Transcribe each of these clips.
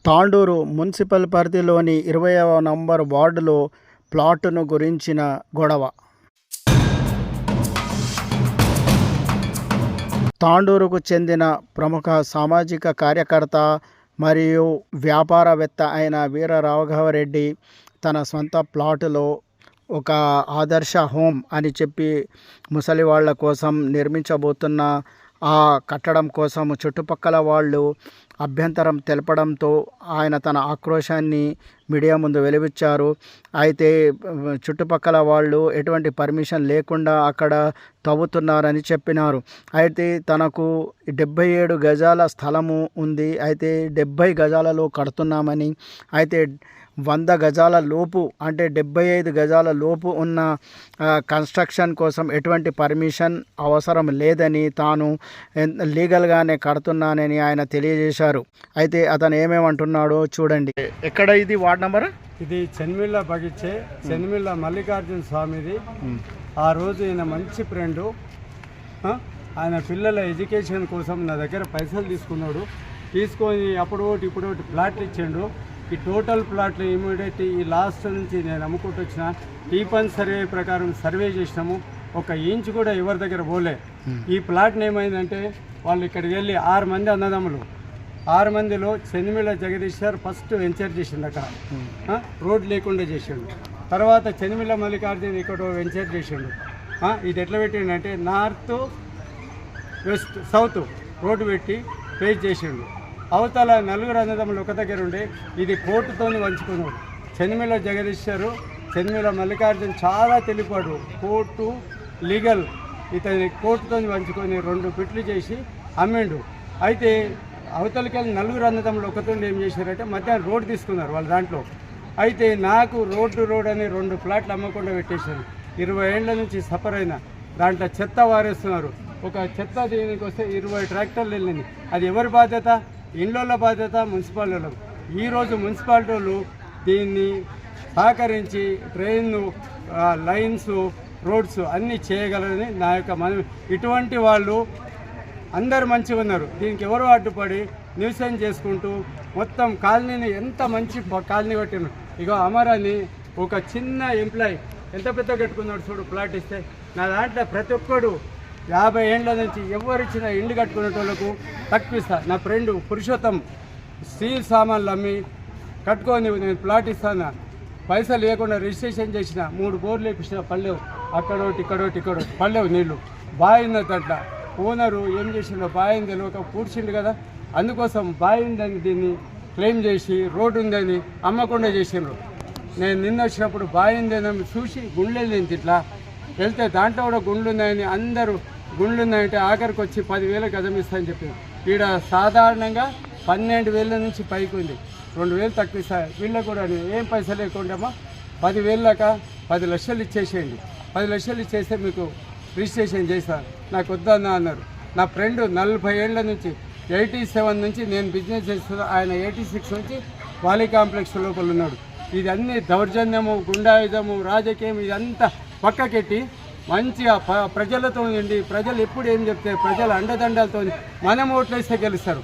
Tandur municipal పరిధిలోని 20వ number వార్డులో ప్లాటును గురించిన గొడవ. తాండూరుకు చెందిన ప్రముఖ సామాజిక కార్యకర్త మరియు వ్యాపారవేత్త అయిన వీర రాఘవరెడ్డి తన సొంత ప్లాటులో ఒక ఆదర్శ హోమ్ అని చెప్పి ముసలి వాళ్ళ కోసం నిర్మించబోతున్న ఆ కట్టడం కోసం చుట్టుపక్కల వాళ్ళు అభ్యంతరం తెలపడంతో ఆయన తన ఆక్రోశాన్ని మీడియా ముందు వెలువచ్చారు. అయితే చుట్టుపక్కల వాళ్ళు ఎటువంటి పర్మిషన్ లేకుండా అక్కడ తవ్వుతున్నారని చెప్పినారు. అయితే తనకు 77 గజాల స్థలము ఉంది, అయితే 70 గజాలలో కడుతున్నామని, అయితే 100 గజాల లోపు అంటే 75 గజాల లోపు ఉన్న కన్స్ట్రక్షన్ కోసం ఎటువంటి పర్మిషన్ అవసరం లేదని, తాను లీగల్గానే కడుతున్నానని ఆయన తెలియజేశారు. అయితే అతను ఏమేమంటున్నాడో చూడండి. ఎక్కడ ఇది వార్డ్ నంబర్? ఇది చెన్మిళ్ళ బగిచ్చే చెన్మిళ్ళ మల్లికార్జున స్వామిది. ఆ రోజు ఈయన మంచి ఫ్రెండు, ఆయన పిల్లల ఎడ్యుకేషన్ కోసం నా దగ్గర పైసలు తీసుకొని అప్పుడు ఒకటి ఇప్పుడు ఒకటి ప్లాట్లు ఇచ్చిండు. ఈ టోటల్ ప్లాట్లు ఇమీడియట్ ఈ లాస్ట్ నుంచి నేను అమ్ముకుంటూ వచ్చిన టీపన్ సర్వే ప్రకారం సర్వే చేసినాము. ఒక ఇంచ్ కూడా ఎవరి దగ్గర పోలే. ఈ ప్లాట్ని ఏమైందంటే వాళ్ళు ఇక్కడికి వెళ్ళి 6 మంది అన్నదమ్ములు, 6 మందిలో చెన్మిళ్ళ జగదీశ్వర్ ఫస్ట్ వెంచర్ చేసిండు. అక్కడ రోడ్ లేకుండా చేసిండు. తర్వాత చెన్మిళ్ళ మల్లికార్జున ఇక్కడ వెంచర్ చేసిండు. ఇది ఎట్లా పెట్టిండంటే నార్త్ వెస్ట్ సౌత్ రోడ్డు పెట్టి పేజ్ చేసిండు. అవతల 4 అన్నదమ్ములు ఒక దగ్గర ఉండే ఇది కోర్టుతో వంచుకున్నాడు. చెన్మిళ్ళ జగదీశ్వరు, చెన్మిళ్ళ మల్లికార్జున చాలా తెలిపాడు. కోర్టు లీగల్ ఇతని కోర్టుతో వంచుకొని 2 పిట్లు చేసి అమ్మిండు. అయితే అవతలకి వెళ్ళి 4 అన్నదమ్ములు ఒకతోండి ఏం చేశారంటే మధ్యాహ్నం రోడ్డు తీసుకున్నారు వాళ్ళ దాంట్లో. అయితే నాకు రోడ్ అని 2 ప్లాట్లు అమ్మకుండా పెట్టేశారు. 20 ఏళ్ల నుంచి సఫర్ అయిన దాంట్లో చెత్త వారేస్తున్నారు. ఒక చెత్త దీనికి వస్తే 20 ట్రాక్టర్లు వెళ్ళింది. అది ఎవరి బాధ్యత? ఇండ్ల బాధ్యత మున్సిపాలిటీ వాళ్ళకు. ఈరోజు మున్సిపాలిటీ వాళ్ళు దీన్ని సహకరించి ట్రైన్ లైన్స్ రోడ్స్ అన్నీ చేయగలరని నా యొక్క మనం. ఇటువంటి వాళ్ళు అందరు మంచిగా ఉన్నారు. దీనికి ఎవరు అడ్డుపడి న్యూసెన్స్ చేసుకుంటూ మొత్తం కాలనీని ఎంత మంచి కాలనీ కట్టినారు. ఇగో అమర్ అని ఒక చిన్న ఎంప్లాయీ ఎంత పెద్ద కట్టుకున్నాడు చూడు ప్లాట్ ఇస్తే. నా దాంట్లో ప్రతి ఒక్కడు 50 ఏళ్ళ నుంచి ఎవరిచ్చిన ఇండ్లు కట్టుకునే వాళ్ళకు తక్కువ ఇస్తా. నా ఫ్రెండ్ పురుషోత్తం స్టీల్ సామాన్లు అమ్మి కట్టుకొని నేను ప్లాట్ ఇస్తాను, పైసలు లేకుండా రిజిస్ట్రేషన్ చేసిన 3 బోర్లు వేపించిన పల్లెవు. అక్కడోటి ఇక్కడోటి పల్లెవు నీళ్ళు బాగుందట. ఓనరు ఏం చేసిండో బాయింది తెలియక పూడ్చిండు కదా, అందుకోసం బాయిందని దీన్ని క్లెయిమ్ చేసి రోడ్డు ఉందని అమ్మకుండా చేసిండ్రు. నేను నిన్న వచ్చినప్పుడు బాయిందని చూసి గుండెలు ఇట్లా వెళ్తే దాంట్లో కూడా గుండ్లు ఉన్నాయని అందరూ గుండ్లు ఉన్నాయంటే ఆఖరికి వచ్చి 10,000 గజం ఇస్తాయని చెప్పింది. ఈడ సాధారణంగా 12,000 నుంచి పైకి ఉంది, 2,000 తక్కువ ఇస్తాయి. వీళ్ళకు కూడా ఏం పైసలు లేకుండా 10,000 దాకా 10 లక్షలు ఇచ్చేసేయండి, 10 లక్షలు ఇచ్చేస్తే మీకు రిజిస్ట్రేషన్ చేస్తాను. నాకు వద్దన్నా అన్నారు. నా ఫ్రెండ్ 40 ఏళ్ల నుంచి 87 నుంచి నేను బిజినెస్ చేస్తున్నా, ఆయన 86 నుంచి వాలీ కాంప్లెక్స్ లోపల ఉన్నాడు. ఇది అన్ని దౌర్జన్యము, గుండాయుధము, రాజకీయం ఇదంతా పక్కకెట్టి మంచిగా ప్రజలతో ఉండి ప్రజలు ఎప్పుడు ఏం చెప్తే ప్రజల అండదండలతో మనం ఓట్లేస్తే గెలుస్తారు.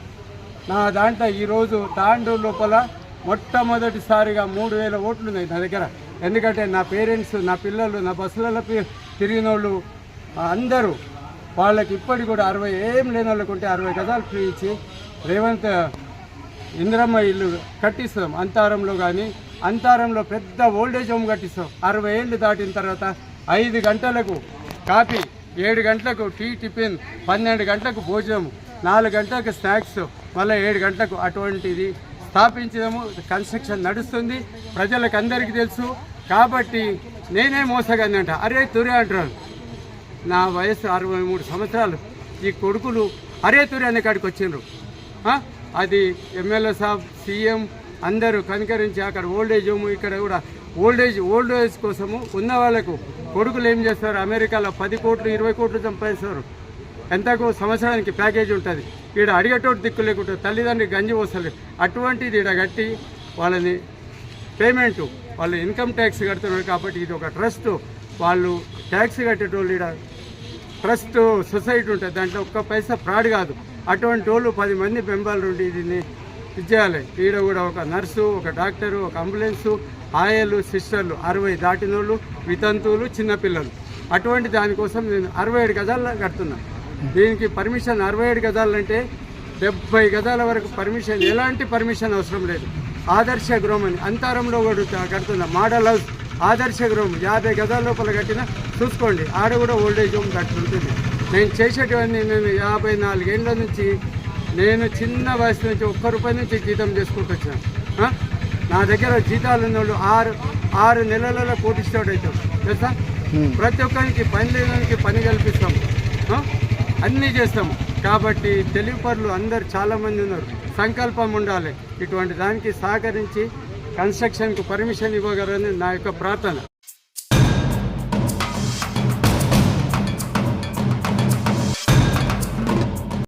నా దాంట్లో ఈరోజు తాండూరు లోపల మొట్టమొదటిసారిగా 3,000 ఓట్లు ఉన్నాయి నా దగ్గర. ఎందుకంటే నా పేరెంట్స్, నా పిల్లలు, నా బస్సులలో తిరిగిన వాళ్ళు అందరూ వాళ్ళకి ఇప్పటికి కూడా 60 ఏం లేని వాళ్ళకు ఉంటే 60 గజాలు ఫ్రీ ఇచ్చి రేవంత్ ఇందిరమ్మ ఇల్లు కట్టిస్తాం. అంతారంలో కానీ అంతారంలో పెద్ద ఓల్డేజ్ హోమ్ కట్టిస్తాం. 60 ఏళ్ళు దాటిన తర్వాత 5 గంటలకు కాఫీ, 7 గంటలకు టిఫిన్, 12 గంటలకు భోజనం, 4 గంటలకు స్నాక్స్, మళ్ళీ 7 గంటలకు అటువంటిది స్థాపించడము. కన్స్ట్రక్షన్ నడుస్తుంది, ప్రజలకు అందరికీ తెలుసు. కాబట్టి నేనే మోసగాన్ని అంట. అరే తురే అంటారు. నా వయసు 63 సంవత్సరాలు. ఈ కొడుకులు అరే తురే అనే కాడికి వచ్చిండ్రు. అది ఎమ్మెల్యే సాబ్, సీఎం అందరూ కనికరించి అక్కడ ఓల్డేజ్ హోమ్, ఇక్కడ కూడా ఓల్డేజ్ కోసము ఉన్న వాళ్ళకు కొడుకులు ఏం చేస్తారు, అమెరికాలో 10 కోట్లు 20 కోట్లు సంపాదిస్తారు. ఎంతకు సంవత్సరానికి ప్యాకేజ్ ఉంటుంది. ఈడ అడిగేటోటి దిక్కు లేకుంటే తల్లిదండ్రులు గంజి పోస్తలేదు. అటువంటిది ఈడ కట్టి వాళ్ళని పేమెంటు, వాళ్ళు ఇన్కమ్ ట్యాక్స్ కడుతున్నారు. కాబట్టి ఇది ఒక ట్రస్ట్. వాళ్ళు ట్యాక్స్ కట్టేటోళ్ళు ఈడ ట్రస్ట్ సొసైటీ ఉంటుంది, దాంట్లో ఒక్క పైసా ఫ్రాడ్ కాదు. అటువంటి వాళ్ళు 10 మంది మెంబర్లు ఉండి దీన్ని ఇది చేయాలి. ఈడ కూడా ఒక నర్సు, ఒక డాక్టరు, ఒక అంబులెన్సు, ఆయాలు, సిస్టర్లు 60 దాటిన వాళ్ళు, వితంతువులు, చిన్నపిల్లలు. అటువంటి దానికోసం నేను 67 గజాల్లో కడుతున్నా. దీనికి పర్మిషన్ 67 గజాలంటే 70 గజాల వరకు పర్మిషన్, ఎలాంటి పర్మిషన్ అవసరం లేదు. ఆదర్శ గృహం అని అంతరంలో కూడా కడుతున్నా. మోడల్ హౌస్ ఆదర్శ గృహం 50 గజాల లోపల కట్టినా చూసుకోండి. ఆడ కూడా ఓల్డేజ్ హోమ్ కట్టుకుంటుంది. నేను చేసేటివన్నీ నేను 54 ఏళ్ళ నుంచి, నేను చిన్న వయసు నుంచి ₹1 నుంచి జీతం చేసుకుంటూ వచ్చాను. నా దగ్గర జీతాలు ఉన్న వాళ్ళు 6 నెలలలో కోటీశ్వరుడు అవుతాం తెలుసా. ప్రతి ఒక్కరికి పని లేనికి పని కల్పిస్తాము, అన్నీ చేస్తాము. కాబట్టి తెలుగు పరులు అందరు చాలామంది ఉన్నారు. సంకల్పం ఉండాలి. ఇటువంటి దానికి సహకరించి కన్స్ట్రక్షన్కు పర్మిషన్ ఇవ్వగలరని నా యొక్క ప్రార్థన.